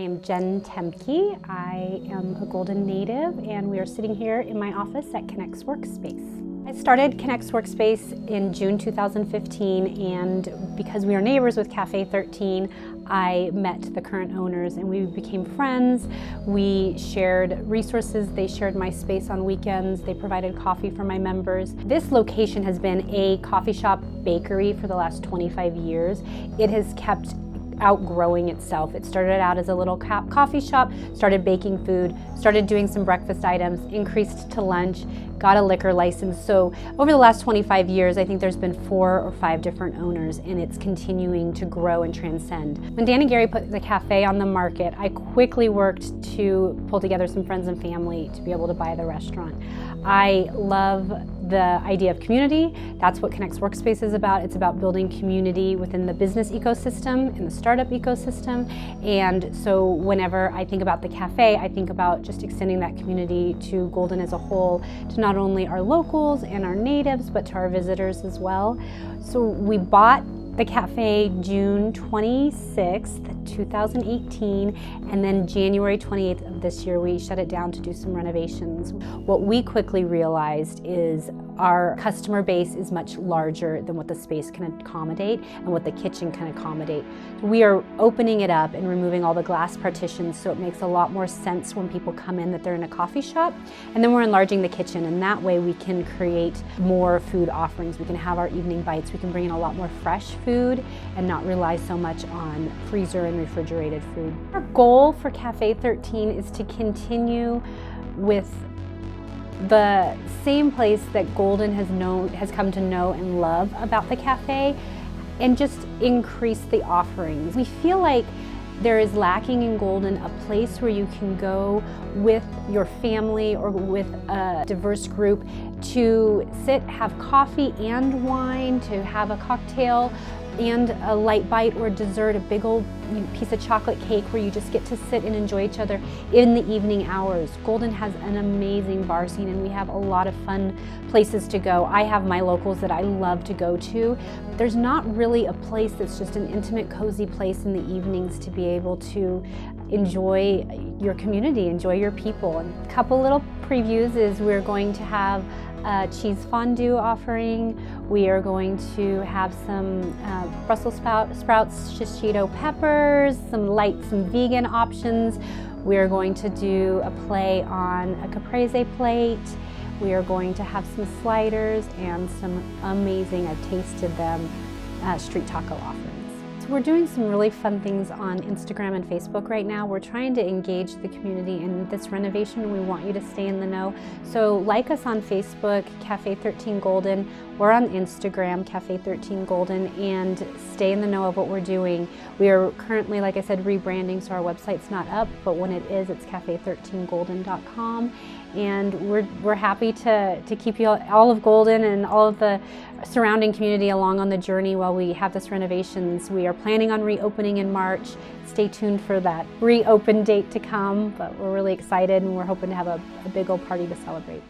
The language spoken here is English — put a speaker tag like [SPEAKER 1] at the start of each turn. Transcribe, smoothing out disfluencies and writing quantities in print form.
[SPEAKER 1] I am Jen Thoemke. I am a Golden native, and we are sitting here in my office at Connect's Workspace. I started Connect's Workspace in June 2015, and because we are neighbors with Café 13, I met the current owners and we became friends. We shared resources. They shared my space on weekends. They provided coffee for my members. This location has been a coffee shop bakery for the last 25 years. It has kept outgrowing itself. It started out as a little coffee shop, started baking food, started doing some breakfast items, increased to lunch, got a liquor license. So over the last 25 years, I think there's been 4 or 5 different owners, and it's continuing to grow and transcend. When Dan and Gary put the cafe on the market, I quickly worked to pull together some friends and family to be able to buy the restaurant. I love the idea of community. That's what Connect's Workspace is about. It's about building community within the business ecosystem, in the startup ecosystem. And so whenever I think about the cafe, I think about just extending that community to Golden as a whole, to not only our locals and our natives, but to our visitors as well. So we bought the cafe June 26th, 2018, and then January 28th of this year we shut it down to do some renovations. What we quickly realized is our customer base is much larger than what the space can accommodate and what the kitchen can accommodate. We are opening it up and removing all the glass partitions, so it makes a lot more sense when people come in that they're in a coffee shop. And then we're enlarging the kitchen, and that way we can create more food offerings. We can have our evening bites. We can bring in a lot more fresh food and not rely so much on freezer and refrigerated food. Our goal for Café 13 is to continue with the same place that Golden has come to know and love about the cafe, and just increase the offerings. We feel like there is lacking in Golden a place where you can go with your family or with a diverse group to sit, have coffee and wine, to have a cocktail and a light bite or dessert, a big old piece of chocolate cake where you just get to sit and enjoy each other in the evening hours. Golden has an amazing bar scene, and we have a lot of fun places to go. I have my locals that I love to go to. There's not really a place that's just an intimate, cozy place in the evenings to be able to enjoy your community, enjoy your people. And a couple little previews is we're going to have a cheese fondue offering. We are going to have some Brussels sprouts, shishito peppers, some vegan options. We are going to do a play on a caprese plate. We are going to have some sliders and some amazing, I've tasted them, street taco offerings. We're doing some really fun things on Instagram and Facebook right now. We're trying to engage the community in this renovation. We want you to stay in the know. So like us on Facebook, Café 13 Golden, or on Instagram, Café 13 Golden, and stay in the know of what we're doing. We are currently, like I said, rebranding, so our website's not up, but when it is, it's cafe13golden.com. And we're happy to keep you all of Golden and all of the surrounding community along on the journey while we have this renovations. We are planning on reopening in March. Stay tuned for that reopen date to come, but we're really excited and we're hoping to have a big old party to celebrate.